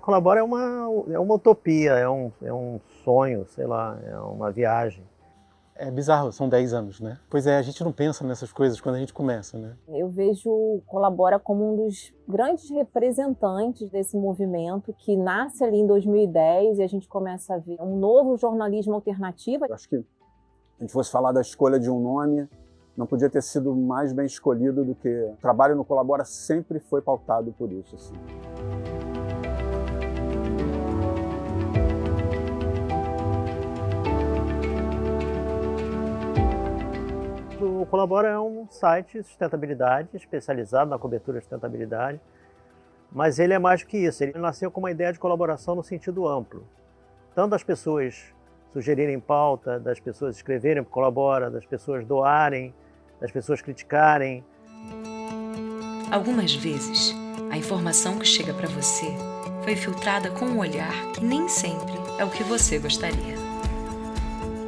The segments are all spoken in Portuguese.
Colabora é uma utopia, é um sonho, sei lá, é uma viagem. É bizarro, são 10 anos, né? Pois é, a gente não pensa nessas coisas quando a gente começa, né? Eu vejo o Colabora como um dos grandes representantes desse movimento que nasce ali em 2010 e a gente começa a ver um novo jornalismo alternativo. Eu acho que, se a gente fosse falar da escolha de um nome, não podia ter sido mais bem escolhido do que... O trabalho no Colabora sempre foi pautado por isso, assim. O Colabora é um site de sustentabilidade, especializado na cobertura de sustentabilidade, mas ele é mais do que isso, ele nasceu com uma ideia de colaboração no sentido amplo. Tanto das pessoas sugerirem pauta, das pessoas escreverem para o Colabora, das pessoas doarem, das pessoas criticarem. Algumas vezes, a informação que chega para você foi filtrada com um olhar que nem sempre é o que você gostaria.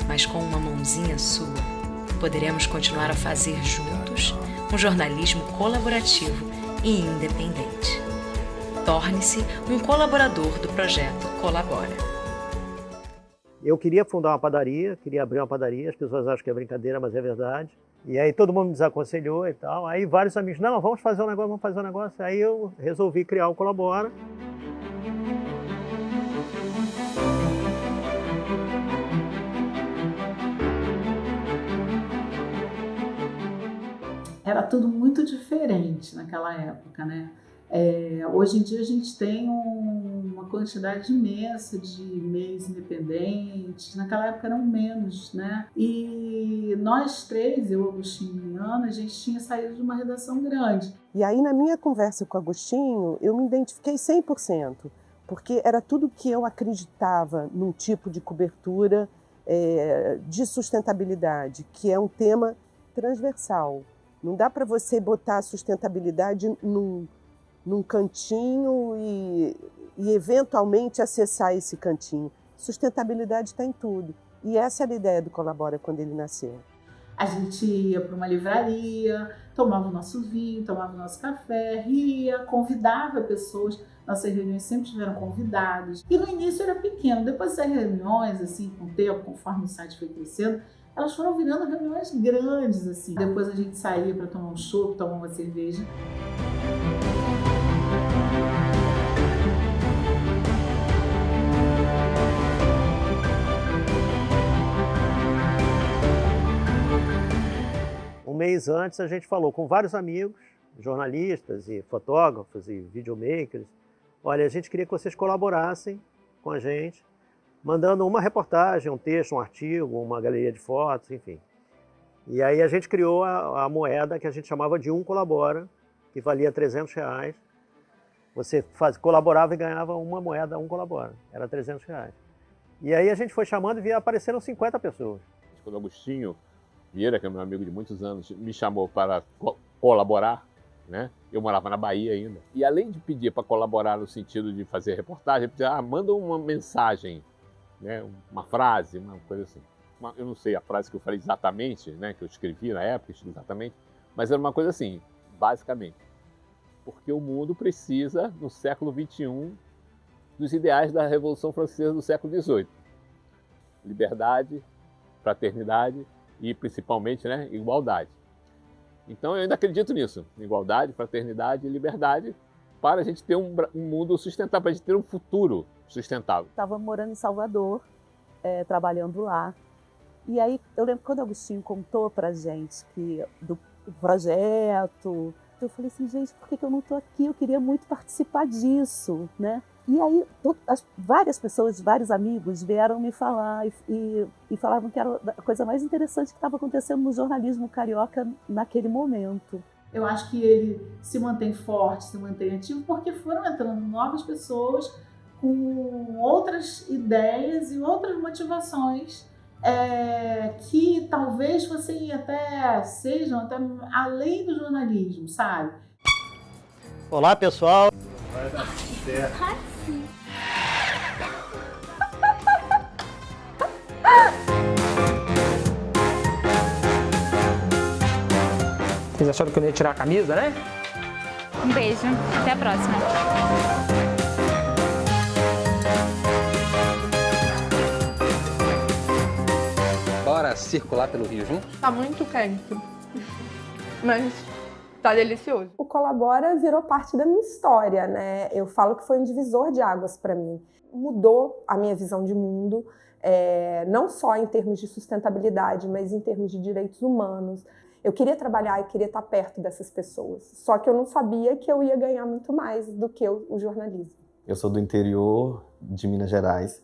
Mas com uma mãozinha sua, poderemos continuar a fazer juntos um jornalismo colaborativo e independente. Torne-se um colaborador do projeto Colabora. Eu queria fundar uma padaria, queria abrir uma padaria, as pessoas acham que é brincadeira, mas é verdade. E aí todo mundo me desaconselhou e tal. Aí vários amigos, não, vamos fazer um negócio, vamos fazer um negócio. Aí eu resolvi criar o Colabora. Era tudo muito diferente naquela época, né? Hoje em dia a gente tem uma quantidade imensa de meios independentes, naquela época eram menos, né? E nós três, eu, Agostinho e Ana, a gente tinha saído de uma redação grande. E aí na minha conversa com o Agostinho, eu me identifiquei 100%, porque era tudo que eu acreditava num tipo de cobertura de sustentabilidade, que é um tema transversal. Não dá para você botar a sustentabilidade num cantinho e eventualmente acessar esse cantinho. Sustentabilidade está em tudo. E essa era a ideia do Colabora quando ele nasceu. A gente ia para uma livraria, tomava o nosso vinho, tomava o nosso café, ria, convidava pessoas. Nossas reuniões sempre tiveram convidados. E no início era pequeno. Depois das reuniões, assim, com o tempo, conforme o site foi crescendo, elas foram virando reuniões grandes, assim. Depois a gente saía para tomar um chopp, tomar uma cerveja. Um mês antes a gente falou com vários amigos, jornalistas e fotógrafos e videomakers. Olha, a gente queria que vocês colaborassem com a gente, mandando uma reportagem, um texto, um artigo, uma galeria de fotos, enfim. E aí a gente criou a moeda que a gente chamava de Colabora, que valia R$300. Você colaborava e ganhava uma moeda, Colabora. Era R$300. E aí a gente foi chamando e apareceram 50 pessoas. Quando o Agostinho Vieira, que é meu amigo de muitos anos, me chamou para colaborar, né? Eu morava na Bahia ainda. E além de pedir para colaborar no sentido de fazer reportagem, ele pedia, manda uma mensagem, né, uma frase, uma coisa assim. Eu não sei a frase que eu falei exatamente, né, que eu escrevi na época, exatamente, mas era uma coisa assim, basicamente. Porque o mundo precisa, no século XXI, dos ideais da Revolução Francesa do século XVIII. Liberdade, fraternidade e, principalmente, né, igualdade. Então, eu ainda acredito nisso. Igualdade, fraternidade e liberdade para a gente ter um mundo sustentável, para a gente ter um futuro sustentável. Estava morando em Salvador, trabalhando lá. E aí, eu lembro quando o Agostinho contou para a gente do projeto, eu falei assim, gente, por que eu não estou aqui? Eu queria muito participar disso, né? E aí, várias pessoas, vários amigos vieram me falar e falavam que era a coisa mais interessante que estava acontecendo no jornalismo carioca naquele momento. Eu acho que ele se mantém forte, se mantém ativo, porque foram entrando novas pessoas com outras ideias e outras motivações que talvez fossem sejam até além do jornalismo, sabe? Olá, pessoal! Vai dar certo. Vocês acharam que eu não ia tirar a camisa, né? Um beijo. Até a próxima. circular pelo Rio juntos? Tá muito quente, mas tá delicioso. O Colabora virou parte da minha história, né? Eu falo que foi um divisor de águas para mim. Mudou a minha visão de mundo, não só em termos de sustentabilidade, mas em termos de direitos humanos. Eu queria trabalhar e queria estar perto dessas pessoas. Só que eu não sabia que eu ia ganhar muito mais do que o jornalismo. Eu sou do interior de Minas Gerais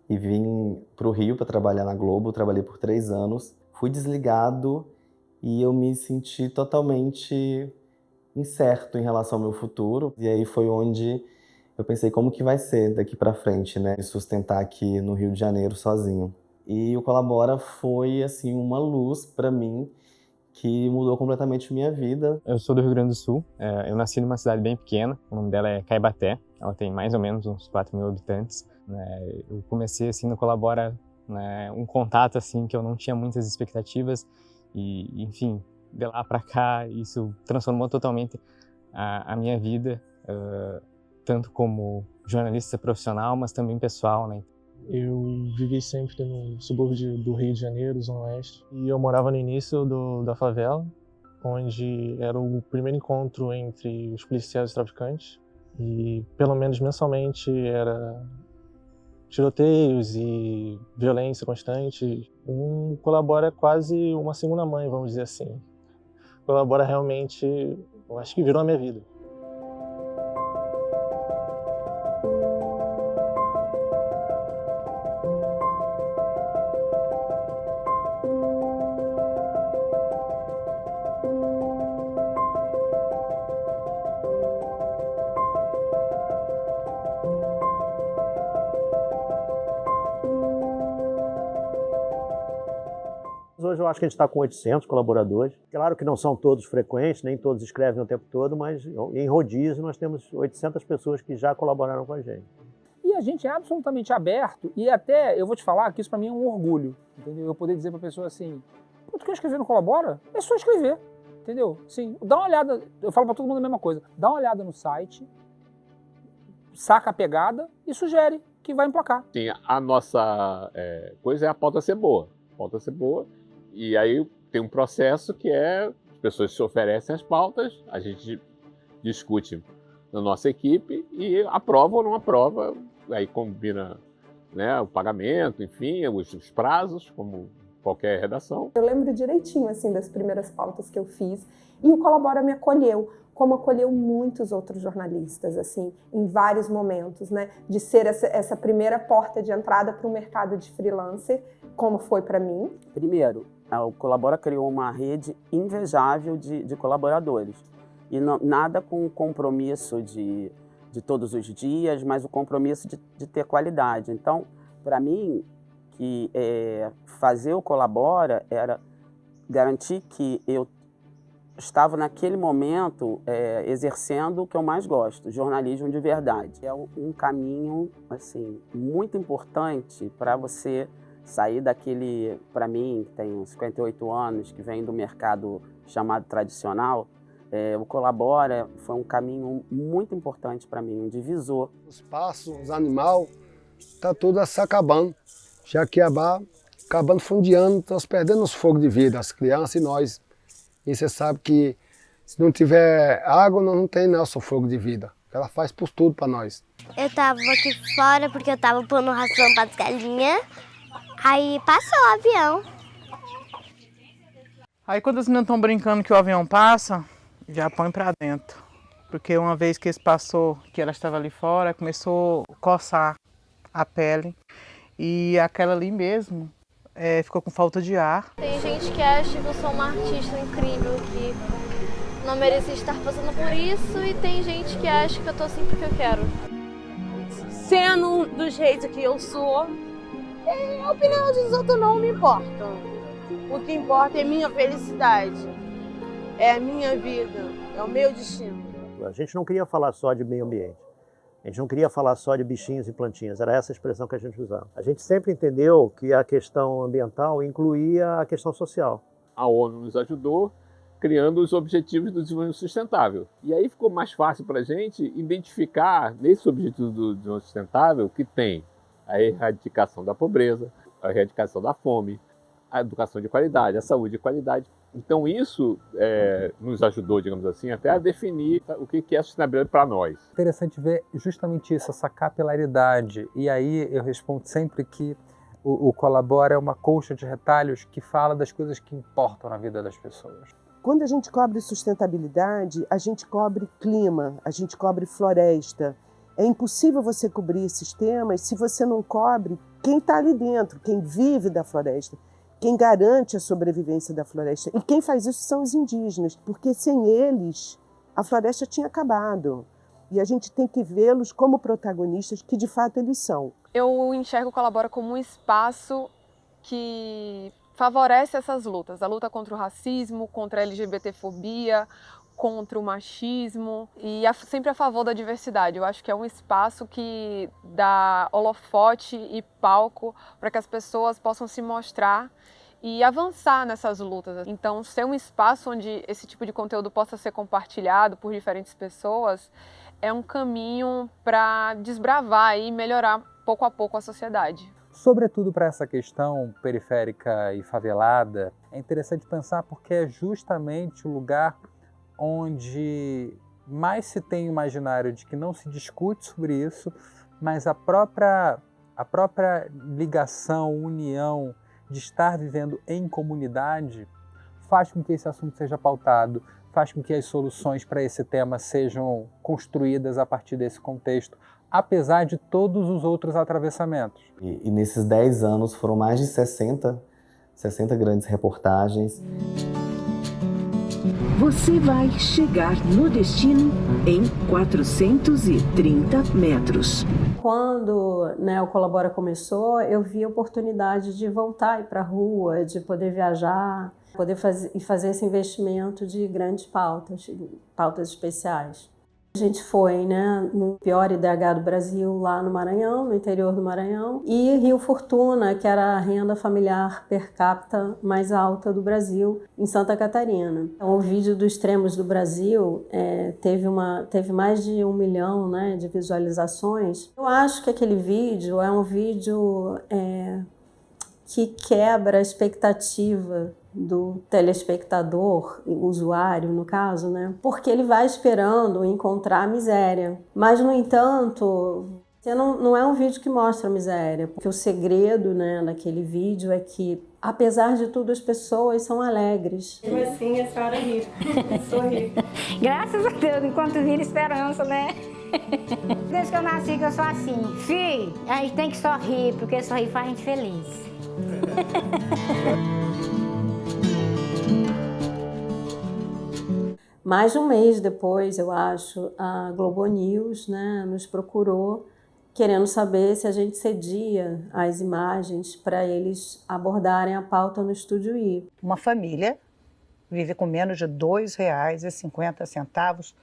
e vim para o Rio para trabalhar na Globo. Trabalhei por 3 anos. Fui desligado e eu me senti totalmente incerto em relação ao meu futuro. E aí foi onde eu pensei como que vai ser daqui para frente, né? Me sustentar aqui no Rio de Janeiro sozinho. E o Colabora foi assim uma luz para mim que mudou completamente minha vida. Eu sou do Rio Grande do Sul. Eu nasci numa cidade bem pequena. O nome dela é Caibaté. Ela tem mais ou menos uns 4.000 habitantes. Eu comecei assim no Colabora, né, um contato assim que eu não tinha muitas expectativas e, enfim, de lá para cá isso transformou totalmente a minha vida, tanto como jornalista profissional, mas também pessoal, né? Eu vivi sempre no subúrbio do Rio de Janeiro, Zona Oeste, e eu morava no início da favela, onde era o primeiro encontro entre os policiais e os traficantes, e pelo menos mensalmente era tiroteios e violência constante. Colabora quase uma segunda mãe, vamos dizer assim. Colabora realmente, eu acho que virou a minha vida. Hoje eu acho que a gente está com 800 colaboradores. Claro que não são todos frequentes, nem todos escrevem o tempo todo, mas em rodízio nós temos 800 pessoas que já colaboraram com a gente. E a gente é absolutamente aberto e até, eu vou te falar que isso para mim é um orgulho, entendeu? Eu poder dizer para a pessoa assim, tu quer escrever no Colabora? É só escrever, entendeu? Sim, dá uma olhada, eu falo para todo mundo a mesma coisa, dá uma olhada no site, saca a pegada e sugere que vai emplacar. Sim, a nossa coisa é a pauta ser boa. Pauta ser boa. E aí tem um processo que as pessoas se oferecem as pautas, a gente discute na nossa equipe e aprova ou não aprova, aí combina, né, o pagamento, enfim, os prazos, como qualquer redação. Eu lembro direitinho assim das primeiras pautas que eu fiz e o Colabora me acolheu, como acolheu muitos outros jornalistas, assim, em vários momentos, né, de ser essa primeira porta de entrada para o mercado de freelancer, como foi para mim. Primeiro, o Colabora criou uma rede invejável de colaboradores. E nada com o compromisso de todos os dias, mas o compromisso de ter qualidade. Então, para mim, que fazer o Colabora era garantir que eu estava naquele momento exercendo o que eu mais gosto, jornalismo de verdade. É um caminho assim, muito importante para você sair daquele, para mim, que tenho 58 anos, que vem do mercado chamado tradicional. O Colabora foi um caminho muito importante para mim, um divisor. Os passos, os animais, está tudo se acabando. Já que acabando fundiando, estamos perdendo os fogos de vida, as crianças e nós. E você sabe que se não tiver água, não tem nosso fogo de vida. Ela faz por tudo para nós. Eu estava aqui fora porque eu estava pondo ração para as galinhas. Aí passou o avião. Aí quando as meninas estão brincando que o avião passa, já põe pra dentro. Porque uma vez que esse passou, que ela estava ali fora, começou a coçar a pele. E aquela ali mesmo ficou com falta de ar. Tem gente que acha que eu sou uma artista incrível, que não merecia estar passando por isso. E tem gente que acha que eu tô assim porque eu quero. Sendo do jeito que eu sou, a opinião dos outros não me importa. O que importa é minha felicidade, é a minha vida, é o meu destino. A gente não queria falar só de meio ambiente, a gente não queria falar só de bichinhos e plantinhas, era essa a expressão que a gente usava. A gente sempre entendeu que a questão ambiental incluía a questão social. A ONU nos ajudou criando os Objetivos do Desenvolvimento Sustentável. E aí ficou mais fácil para a gente identificar nesse Objetivo do Desenvolvimento Sustentável que tem a erradicação da pobreza, a erradicação da fome, a educação de qualidade, a saúde de qualidade. Então isso nos ajudou, digamos assim, até a definir o que é sustentabilidade para nós. Interessante ver justamente isso, essa capilaridade. E aí eu respondo sempre que o Colabora é uma colcha de retalhos que fala das coisas que importam na vida das pessoas. Quando a gente cobre sustentabilidade, a gente cobre clima, a gente cobre floresta. É impossível você cobrir esses temas se você não cobre quem está ali dentro, quem vive da floresta, quem garante a sobrevivência da floresta. E quem faz isso são os indígenas, porque sem eles a floresta tinha acabado. E a gente tem que vê-los como protagonistas que de fato eles são. Eu enxergo o Colabora como um espaço que favorece essas lutas, a luta contra o racismo, contra a LGBTfobia, contra o machismo e sempre a favor da diversidade. Eu acho que é um espaço que dá holofote e palco para que as pessoas possam se mostrar e avançar nessas lutas. Então, ser um espaço onde esse tipo de conteúdo possa ser compartilhado por diferentes pessoas é um caminho para desbravar e melhorar pouco a pouco a sociedade. Sobretudo para essa questão periférica e favelada, é interessante pensar porque é justamente o lugar onde mais se tem o imaginário de que não se discute sobre isso, mas a própria ligação, união de estar vivendo em comunidade faz com que esse assunto seja pautado, faz com que as soluções para esse tema sejam construídas a partir desse contexto, apesar de todos os outros atravessamentos. E nesses 10 anos foram mais de 60 grandes reportagens. Você vai chegar no destino em 430 metros. Quando o Colabora começou, eu vi a oportunidade de voltar e ir para a rua, de poder viajar, poder fazer esse investimento de grandes pautas especiais. A gente foi no pior IDH do Brasil, lá no Maranhão, no interior do Maranhão, e Rio Fortuna, que era a renda familiar per capita mais alta do Brasil, em Santa Catarina. Então, o vídeo dos Extremos do Brasil teve mais de 1 milhão de visualizações. Eu acho que aquele vídeo é um vídeo que quebra a expectativa do telespectador, usuário no caso, porque ele vai esperando encontrar a miséria. Mas, no entanto, não é um vídeo que mostra a miséria, porque o segredo daquele vídeo é que, apesar de tudo, as pessoas são alegres. Mesmo assim, a senhora ri, sorri. Graças a Deus, enquanto vira esperança, né? Desde que eu nasci, que eu sou assim. Fih, a gente tem que sorrir, porque sorrir faz a gente feliz. Mais de um mês depois, eu acho, a Globo News nos procurou, querendo saber se a gente cedia as imagens para eles abordarem a pauta no Estúdio I. Uma família vive com menos de R$ 2,50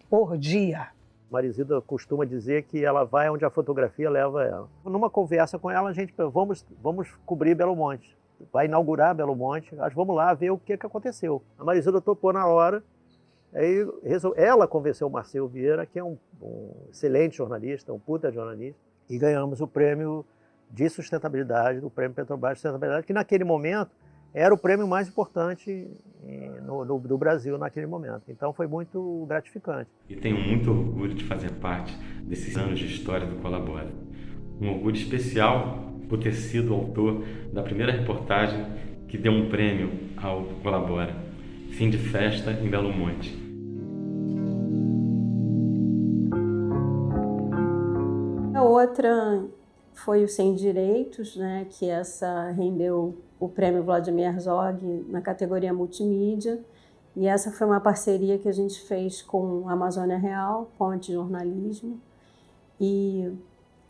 por dia. Marizida costuma dizer que ela vai onde a fotografia leva ela. Numa conversa com ela, a gente vamos cobrir Belo Monte. Vai inaugurar Belo Monte, vamos lá ver o que aconteceu. A Marizida topou na hora. Aí ela convenceu o Marcelo Vieira, que é um excelente jornalista, um puta jornalista, e ganhamos o prêmio de sustentabilidade, do Prêmio Petrobras de Sustentabilidade, que naquele momento era o prêmio mais importante do Brasil naquele momento. Então foi muito gratificante. E tenho muito orgulho de fazer parte desses anos de história do Colabora. Um orgulho especial por ter sido autor da primeira reportagem que deu um prêmio ao Colabora. Fim de festa em Belo Monte. A outra foi o Sem Direitos, que essa rendeu o prêmio Vladimir Herzog na categoria multimídia. E essa foi uma parceria que a gente fez com a Amazônia Real, Ponte Jornalismo. E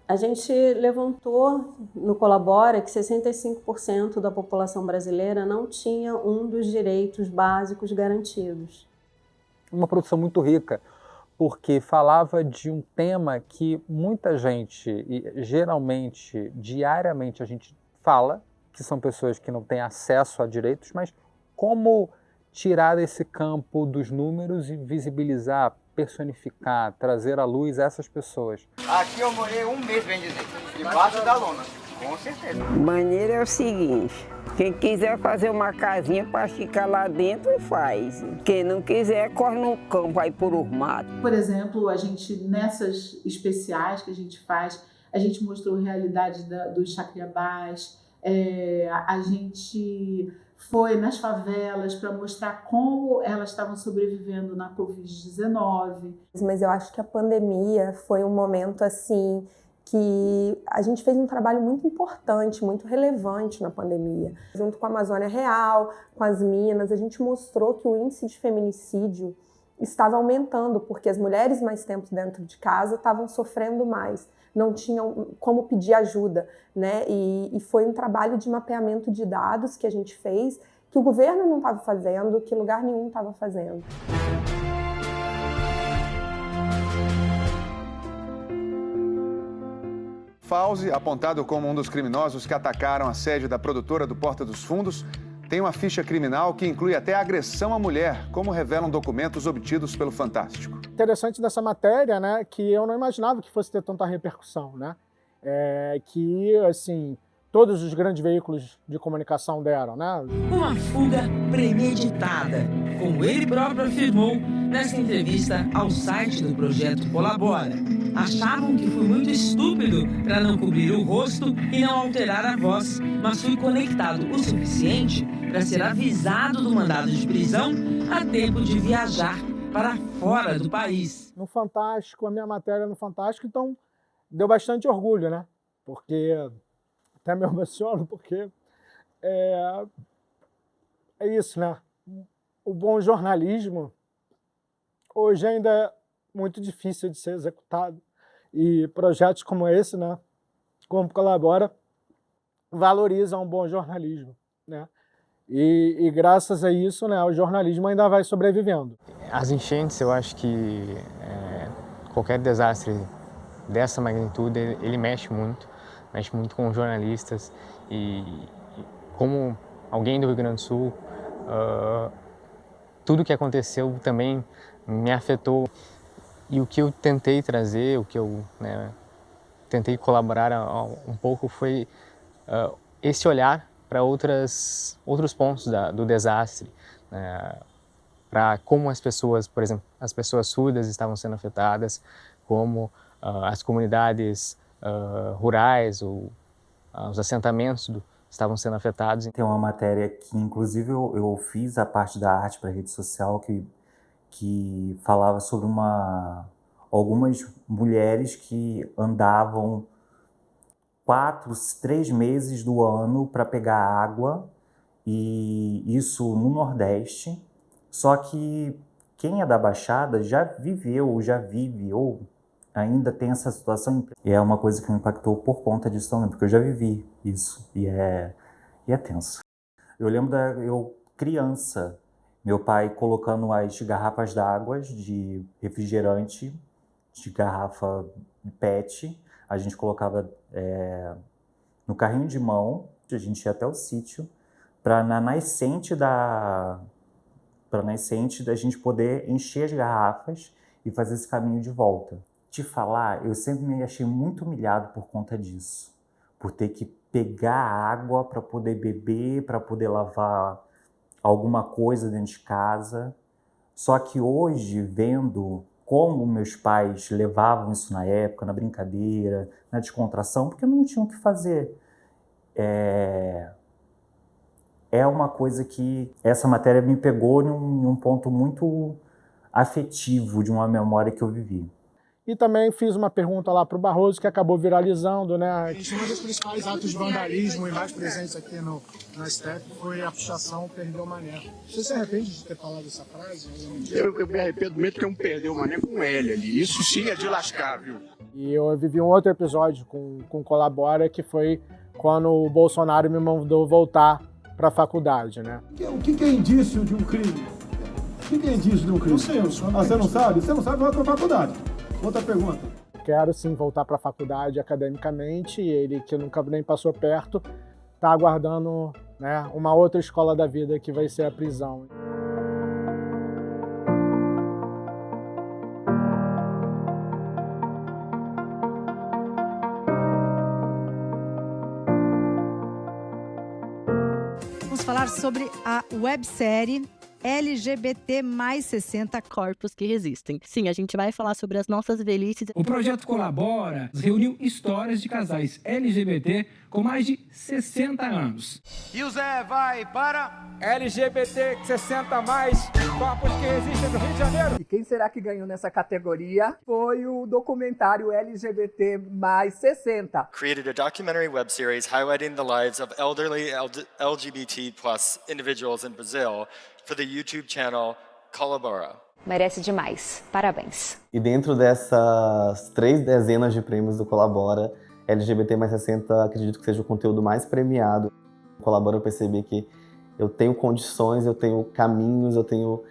a gente levantou no Colabora que 65% da população brasileira não tinha um dos direitos básicos garantidos. Uma produção muito rica, porque falava de um tema que muita gente, e geralmente, diariamente, a gente fala, que são pessoas que não têm acesso a direitos, mas como tirar esse campo dos números e visibilizar, personificar, trazer à luz essas pessoas. Aqui eu morei um mês, bem dizer, debaixo da lona. Com certeza. Maneira é o seguinte, quem quiser fazer uma casinha para ficar lá dentro, faz. Quem não quiser, corre no campo, vai por os matos. Por exemplo, a gente, nessas especiais que a gente faz, a gente mostrou a realidade dos Chacriabás, a gente foi nas favelas para mostrar como elas estavam sobrevivendo na Covid-19. Mas eu acho que a pandemia foi um momento assim que a gente fez um trabalho muito importante, muito relevante na pandemia. Junto com a Amazônia Real, com as Minas, a gente mostrou que o índice de feminicídio estava aumentando, porque as mulheres mais tempo dentro de casa estavam sofrendo mais, não tinham como pedir ajuda, né? E foi um trabalho de mapeamento de dados que a gente fez, que o governo não estava fazendo, que lugar nenhum estava fazendo. Fauzi, apontado como um dos criminosos que atacaram a sede da produtora do Porta dos Fundos, tem uma ficha criminal que inclui até agressão à mulher, como revelam documentos obtidos pelo Fantástico. Interessante dessa matéria, né, que eu não imaginava que fosse ter tanta repercussão, né? Que, assim, todos os grandes veículos de comunicação deram, né? Uma fuga premeditada, como ele próprio afirmou nessa entrevista ao site do Projeto Colabora. Achavam que fui muito estúpido para não cobrir o rosto e não alterar a voz, mas fui conectado o suficiente para ser avisado do mandado de prisão a tempo de viajar para fora do país. No Fantástico, a minha matéria no Fantástico, então deu bastante orgulho, né? Porque até me emociono, porque é isso, né? O bom jornalismo hoje ainda é muito difícil de ser executado. E projetos como esse, né, como Colabora, valorizam um bom jornalismo, né? E graças a isso, né, o jornalismo ainda vai sobrevivendo. As enchentes, eu acho que qualquer desastre dessa magnitude, ele mexe muito com jornalistas. E como alguém do Rio Grande do Sul, tudo que aconteceu também me afetou. E o que eu tentei trazer, o que eu tentei colaborar um pouco foi esse olhar para outros pontos do desastre, para como as pessoas, por exemplo, as pessoas surdas estavam sendo afetadas, como as comunidades rurais ou os assentamentos estavam sendo afetados. Tem uma matéria que, inclusive, eu fiz a parte da arte para a rede social que falava sobre algumas mulheres que andavam 3 meses do ano para pegar água, e isso no Nordeste. Só que quem é da Baixada já viveu, já vive, ou ainda tem essa situação. E é uma coisa que me impactou por conta disso também, porque eu já vivi isso, e é tenso. Eu lembro eu criança, meu pai colocando as garrafas d'água de refrigerante, de garrafa de PET, a gente colocava no carrinho de mão, a gente ia até o sítio, para na nascente da gente poder encher as garrafas e fazer esse caminho de volta. Te falar, eu sempre me achei muito humilhado por conta disso, por ter que pegar água para poder beber, para poder lavar alguma coisa dentro de casa. Só que hoje, vendo como meus pais levavam isso na época, na brincadeira, na descontração, porque não tinham o que fazer. É uma coisa que essa matéria me pegou em um ponto muito afetivo de uma memória que eu vivi. E também fiz uma pergunta lá para o Barroso, que acabou viralizando, né? Um dos principais atos de vandalismo e mais presentes aqui no STF foi a pichação Perdeu o Mané. Você se arrepende de ter falado essa frase? Eu me arrependo mesmo que eu perdeu o Mané com L ali. Isso sim é de lascar, viu? E eu vivi um outro episódio com Colabora, que foi quando o Bolsonaro me mandou voltar para a faculdade, né? O que é indício de um crime? O que é indício de um crime? Não sei, você não sabe? Você não sabe, vai para a faculdade. Outra pergunta. Quero sim voltar para a faculdade academicamente, e ele, que nunca nem passou perto, está aguardando, né, uma outra escola da vida, que vai ser a prisão. falar sobre a websérie LGBT mais 60 Corpos que Resistem. Sim, a gente vai falar sobre as nossas velhices. O projeto Colabora reuniu histórias de casais LGBT com mais de 60 anos. E o Zé vai para... LGBT 60 mais, Corpos que Resistem do Rio de Janeiro. E quem será que ganhou nessa categoria? Foi o documentário LGBT mais 60. Created a documentary web series highlighting the lives of elderly LGBT plus individuals in Brazil for the YouTube channel Colabora. Merece demais. Parabéns. E dentro dessas 3 dezenas de prêmios do Colabora, LGBT mais 60 acredito que seja o conteúdo mais premiado. Colabora, eu percebi que eu tenho condições, eu tenho caminhos, eu tenho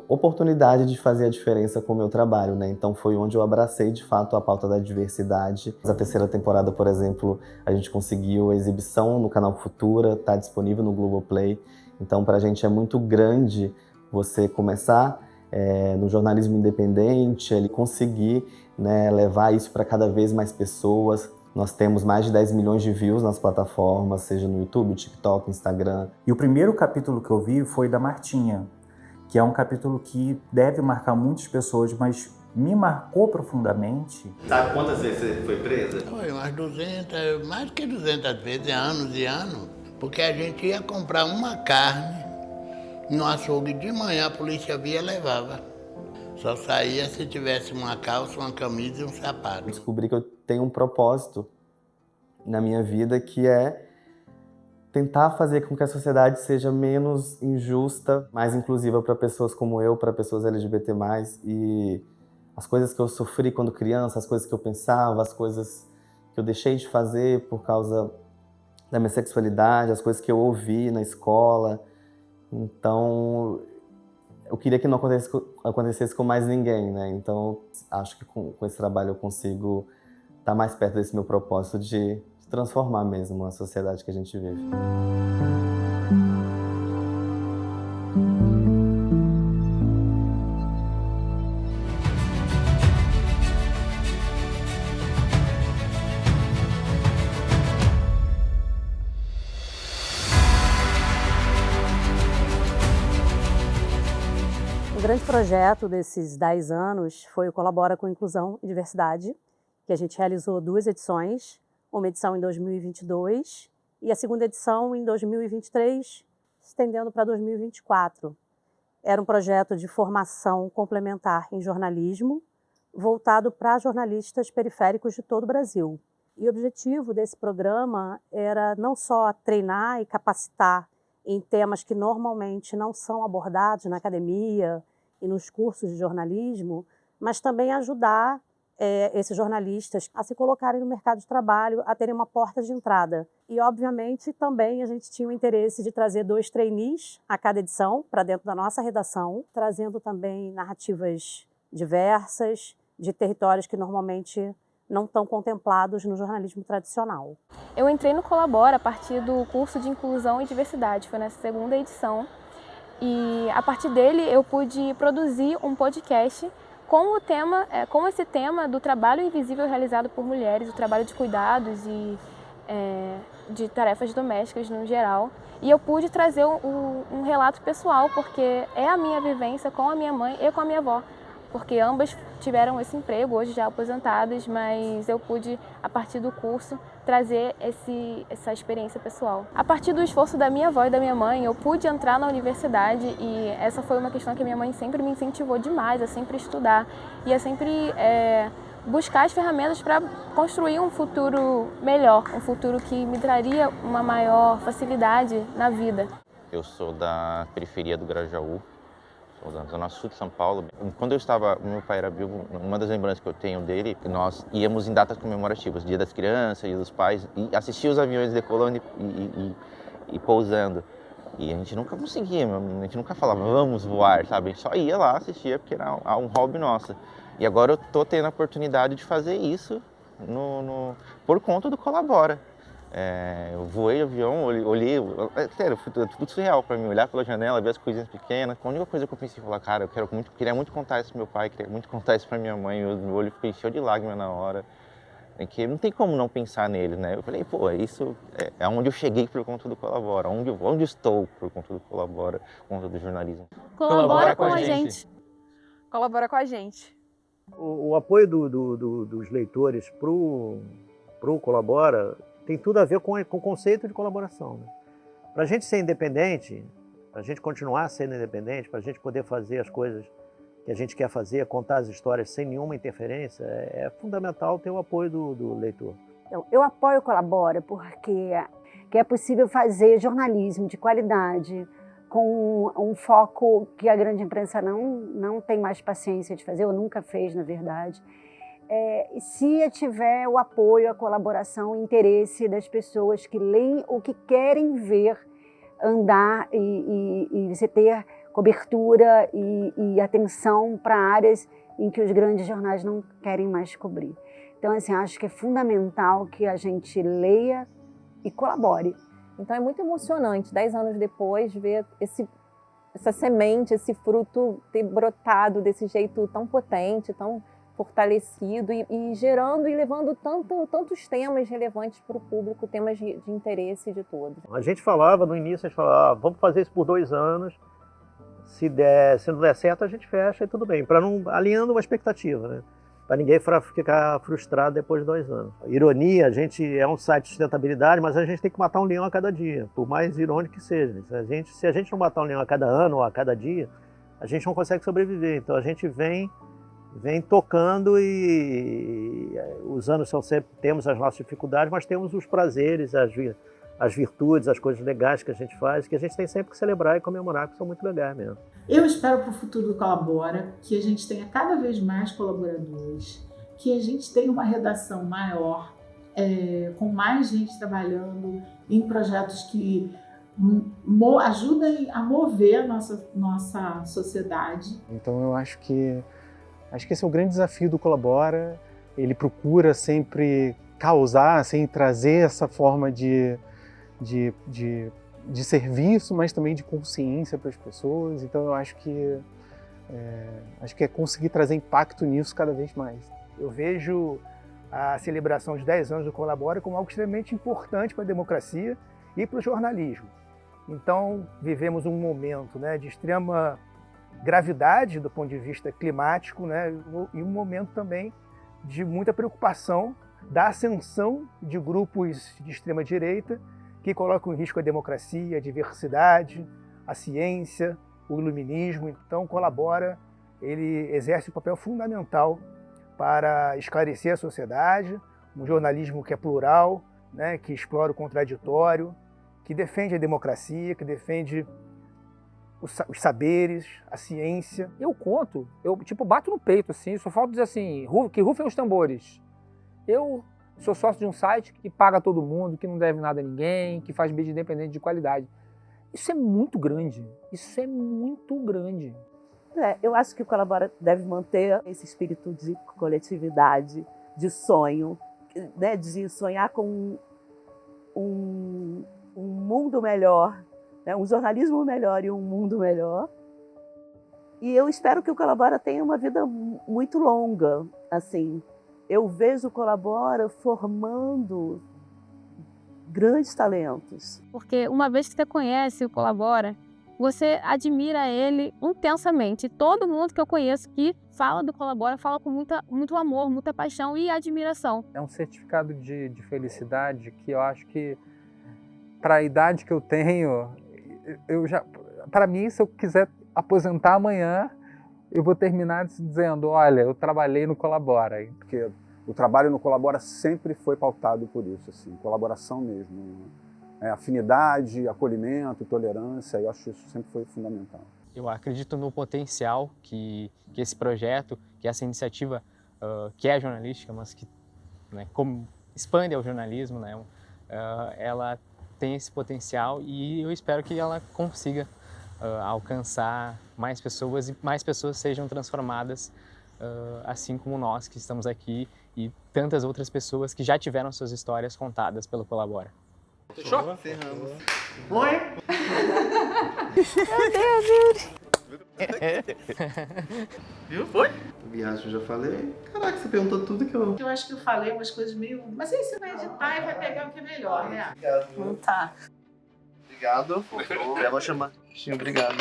oportunidade de fazer a diferença com o meu trabalho, né? Então foi onde eu abracei de fato a pauta da diversidade. A 3ª temporada, por exemplo, a gente conseguiu a exibição no canal Futura, está disponível no Globoplay. Então pra gente é muito grande você começar no jornalismo independente, ele conseguir, né, levar isso para cada vez mais pessoas. Nós temos mais de 10 milhões de views nas plataformas, seja no YouTube, TikTok, Instagram. E o primeiro capítulo que eu vi foi da Martinha, que é um capítulo que deve marcar muitas pessoas, mas me marcou profundamente. Sabe quantas vezes você foi presa? Foi umas 200, mais que 200 vezes, anos e anos. Porque a gente ia comprar uma carne no açougue de manhã, a polícia via e levava. Só saía se tivesse uma calça, uma camisa e um sapato. Descobri que eu tenho um propósito na minha vida, que é tentar fazer com que a sociedade seja menos injusta, mais inclusiva para pessoas como eu, para pessoas LGBT+. E as coisas que eu sofri quando criança, as coisas que eu pensava, as coisas que eu deixei de fazer por causa da minha sexualidade, as coisas que eu ouvi na escola. Então, eu queria que não acontecesse com mais ninguém, né? Então, acho que com esse trabalho eu consigo estar mais perto desse meu propósito de transformar mesmo a sociedade que a gente vive. O grande projeto desses 10 anos foi o Colabora com Inclusão e Diversidade, que a gente realizou 2 edições, uma edição em 2022 e a segunda edição em 2023, estendendo para 2024. Era um projeto de formação complementar em jornalismo, voltado para jornalistas periféricos de todo o Brasil. E o objetivo desse programa era não só treinar e capacitar em temas que normalmente não são abordados na academia e nos cursos de jornalismo, mas também ajudar esses jornalistas a se colocarem no mercado de trabalho, a terem uma porta de entrada. E, obviamente, também a gente tinha o interesse de trazer 2 trainees a cada edição para dentro da nossa redação, trazendo também narrativas diversas, de territórios que normalmente não estão contemplados no jornalismo tradicional. Eu entrei no Colabora a partir do curso de Inclusão e Diversidade, foi na 2ª edição, e a partir dele eu pude produzir um podcast com esse tema do trabalho invisível realizado por mulheres, o trabalho de cuidados e de tarefas domésticas no geral. E eu pude trazer um relato pessoal, porque é a minha vivência com a minha mãe e com a minha avó. Porque ambas tiveram esse emprego, hoje já aposentadas, mas eu pude, a partir do curso, trazer essa experiência pessoal. A partir do esforço da minha avó e da minha mãe, eu pude entrar na universidade e essa foi uma questão que a minha mãe sempre me incentivou demais, a sempre estudar e a sempre buscar as ferramentas para construir um futuro melhor, um futuro que me traria uma maior facilidade na vida. Eu sou da periferia do Grajaú, da zona sul de São Paulo. Quando meu pai era vivo, uma das lembranças que eu tenho dele, nós íamos em datas comemorativas, Dia das Crianças, Dia dos Pais, e assistia os aviões decolando e pousando. E a gente nunca conseguia, a gente nunca falava, vamos voar, sabe? A gente só ia lá, assistia, porque era um hobby nosso. E agora eu tô tendo a oportunidade de fazer isso por conta do Colabora. Eu voei de avião, olhei, sério, foi tudo surreal para mim, olhar pela janela, ver as coisinhas pequenas. A única coisa que eu pensei, falar, cara, queria muito contar isso pro meu pai, queria muito contar isso pra minha mãe, meu olho encheu de lágrimas na hora. que não tem como não pensar nele, né? Eu falei, pô, isso é onde eu cheguei por conta do Colabora, onde estou por conta do Colabora, por conta do jornalismo. Colabora com a gente. Colabora com a gente. O apoio dos leitores pro Colabora tem tudo a ver com o conceito de colaboração. Né? Para a gente ser independente, para a gente continuar sendo independente, para a gente poder fazer as coisas que a gente quer fazer, contar as histórias sem nenhuma interferência, é fundamental ter o apoio do leitor. Então, eu apoio o Colabora porque é possível fazer jornalismo de qualidade, com um foco que a grande imprensa não tem mais paciência de fazer, ou nunca fez, na verdade. Se tiver o apoio, a colaboração, o interesse das pessoas que leem o que querem ver andar e você ter cobertura e atenção para áreas em que os grandes jornais não querem mais cobrir. Então, assim, acho que é fundamental que a gente leia e colabore. Então é muito emocionante, 10 anos depois, ver essa semente, esse fruto ter brotado desse jeito tão potente, tão fortalecido e gerando e levando tantos temas relevantes para o público, temas de interesse de todos. A gente falava no início, vamos fazer isso por 2 anos, se não der certo a gente fecha e tudo bem, para não alinhando uma expectativa, né? Para ninguém ficar frustrado depois de 2 anos. Ironia, a gente é um site de sustentabilidade, mas a gente tem que matar um leão a cada dia, por mais irônico que seja. Se a gente não matar um leão a cada ano ou a cada dia, a gente não consegue sobreviver. Então a gente vem tocando e os anos são sempre, temos as nossas dificuldades, mas temos os prazeres, as virtudes, as coisas legais que a gente faz, que a gente tem sempre que celebrar e comemorar, que são muito legais mesmo. Eu espero para o futuro do Colabora que a gente tenha cada vez mais colaboradores, que a gente tenha uma redação maior, com mais gente trabalhando em projetos que ajudem a mover a nossa sociedade. Então eu acho que esse é o grande desafio do Colabora. Ele procura sempre causar, assim, trazer essa forma de serviço, mas também de consciência para as pessoas. Então eu acho que é conseguir trazer impacto nisso cada vez mais. Eu vejo a celebração de 10 anos do Colabora como algo extremamente importante para a democracia e para o jornalismo. Então vivemos um momento, né, de extrema gravidade do ponto de vista climático, né, e um momento também de muita preocupação da ascensão de grupos de extrema-direita que colocam em risco a democracia, a diversidade, a ciência, o iluminismo. Então, Colabora, ele exerce um papel fundamental para esclarecer a sociedade, um jornalismo que é plural, né, que explora o contraditório, que defende a democracia, que defende os saberes, a ciência. Eu conto, eu bato no peito assim, só falta dizer assim, que rufem os tambores. Eu sou sócio de um site que paga todo mundo, que não deve nada a ninguém, que faz mídia independente de qualidade. Isso é muito grande, isso é muito grande. Eu acho que o Colabora deve manter esse espírito de coletividade, de sonho, né, de sonhar com um mundo melhor, né, um jornalismo melhor e um mundo melhor. E eu espero que o Colabora tenha uma vida muito longa, assim. Eu vejo o Colabora formando grandes talentos. Porque uma vez que você conhece o Colabora, você admira ele intensamente. Todo mundo que eu conheço que fala do Colabora fala com muito amor, muita paixão e admiração. É um certificado de felicidade que eu acho que, para a idade que eu tenho, para mim, se eu quiser aposentar amanhã, eu vou terminar dizendo, olha, eu trabalhei no Colabora. Porque o trabalho no Colabora sempre foi pautado por isso, assim, colaboração mesmo. Afinidade, acolhimento, tolerância, eu acho que isso sempre foi fundamental. Eu acredito no potencial que esse projeto, que essa iniciativa, que é jornalística, mas que, né, como expande ao jornalismo, né, ela tem esse potencial e eu espero que ela consiga alcançar mais pessoas e mais pessoas sejam transformadas, assim como nós que estamos aqui e tantas outras pessoas que já tiveram suas histórias contadas pelo Colabora. Fechou? Ferramos. Oi? Meu Deus! Viu? Foi? Viagem, eu já falei. Caraca, você perguntou tudo que eu... Eu acho que eu falei umas coisas meio... Mas aí você vai editar e vai pegar o que é melhor, né? Obrigado. Então tá. Obrigado. Já vou chamar. Obrigado.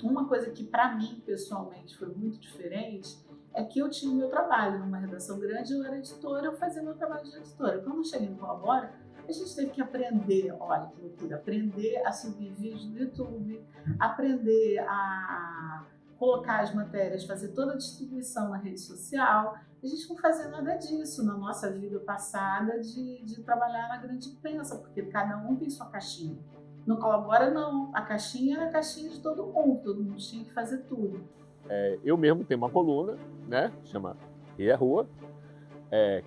Uma coisa que para mim, pessoalmente, foi muito diferente é que eu tinha o meu trabalho numa redação grande, eu era editora, eu fazia meu trabalho de editora. Quando eu cheguei no Colabora, a gente teve que aprender, olha que loucura, aprender a subir vídeos no YouTube, aprender a colocar as matérias, fazer toda a distribuição na rede social. A gente não fazia nada disso na nossa vida passada de trabalhar na grande imprensa, porque cada um tem sua caixinha. No Colabora, não. A caixinha era a caixinha de todo mundo tinha que fazer tudo. Eu mesmo tenho uma coluna, né, chama Rio é Rua,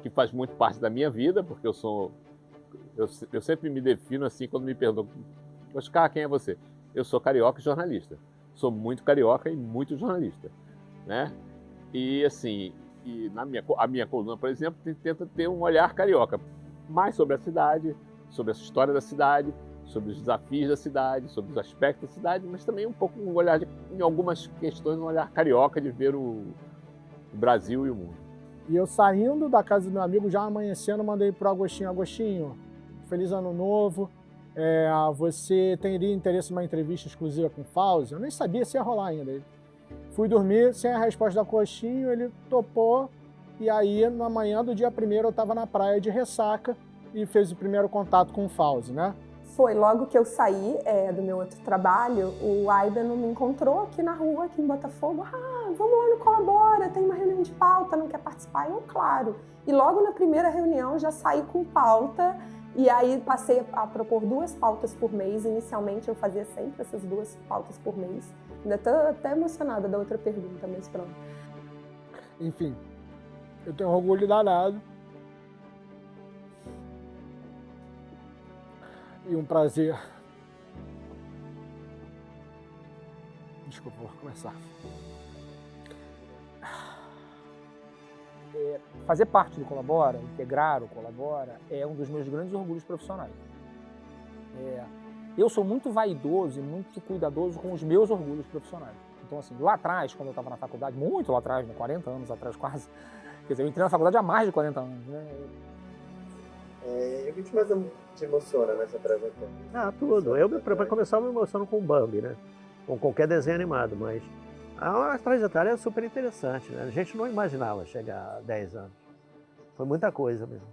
que faz muito parte da minha vida, porque eu sempre me defino assim quando me perguntam, Oscar, quem é você? Eu sou carioca e jornalista. Sou muito carioca e muito jornalista, né? E assim, a minha coluna, por exemplo, tenta ter um olhar carioca, mais sobre a cidade, sobre a história da cidade, sobre os desafios da cidade, sobre os aspectos da cidade, mas também um pouco um olhar, em algumas questões, um olhar carioca de ver o Brasil e o mundo. E eu saindo da casa do meu amigo, já amanhecendo, mandei pro Agostinho, Agostinho, feliz ano novo, você teria interesse numa entrevista exclusiva com o Fauzi? Eu nem sabia se ia rolar ainda. Fui dormir sem a resposta do Agostinho, ele topou, e aí na manhã do dia 1º eu estava na praia de ressaca e fez o primeiro contato com o Fauzi, né? Foi logo que eu saí do meu outro trabalho, o Aibano me encontrou aqui na rua, aqui em Botafogo. Vamos lá no Colabora, tem uma reunião de pauta, não quer participar? Eu, claro. E logo na primeira reunião já saí com pauta e aí passei a propor 2 pautas por mês. Inicialmente eu fazia sempre essas 2 pautas por mês. Ainda estou até emocionada da outra pergunta, mas pronto. Enfim, eu tenho orgulho danado. E um prazer. Desculpa, vou começar. Fazer parte do Colabora, integrar o Colabora, é um dos meus grandes orgulhos profissionais. Eu sou muito vaidoso e muito cuidadoso com os meus orgulhos profissionais. Então, assim, lá atrás, quando eu estava na faculdade, muito lá atrás, 40 anos atrás quase, quer dizer, eu entrei na faculdade há mais de 40 anos, né? E o que mais te emociona nessa trajetória? Tudo. Eu, para começar, eu me emociono com o Bambi, né? Com qualquer desenho animado, mas a trajetória é super interessante, né? A gente não imaginava chegar a 10 anos. Foi muita coisa mesmo.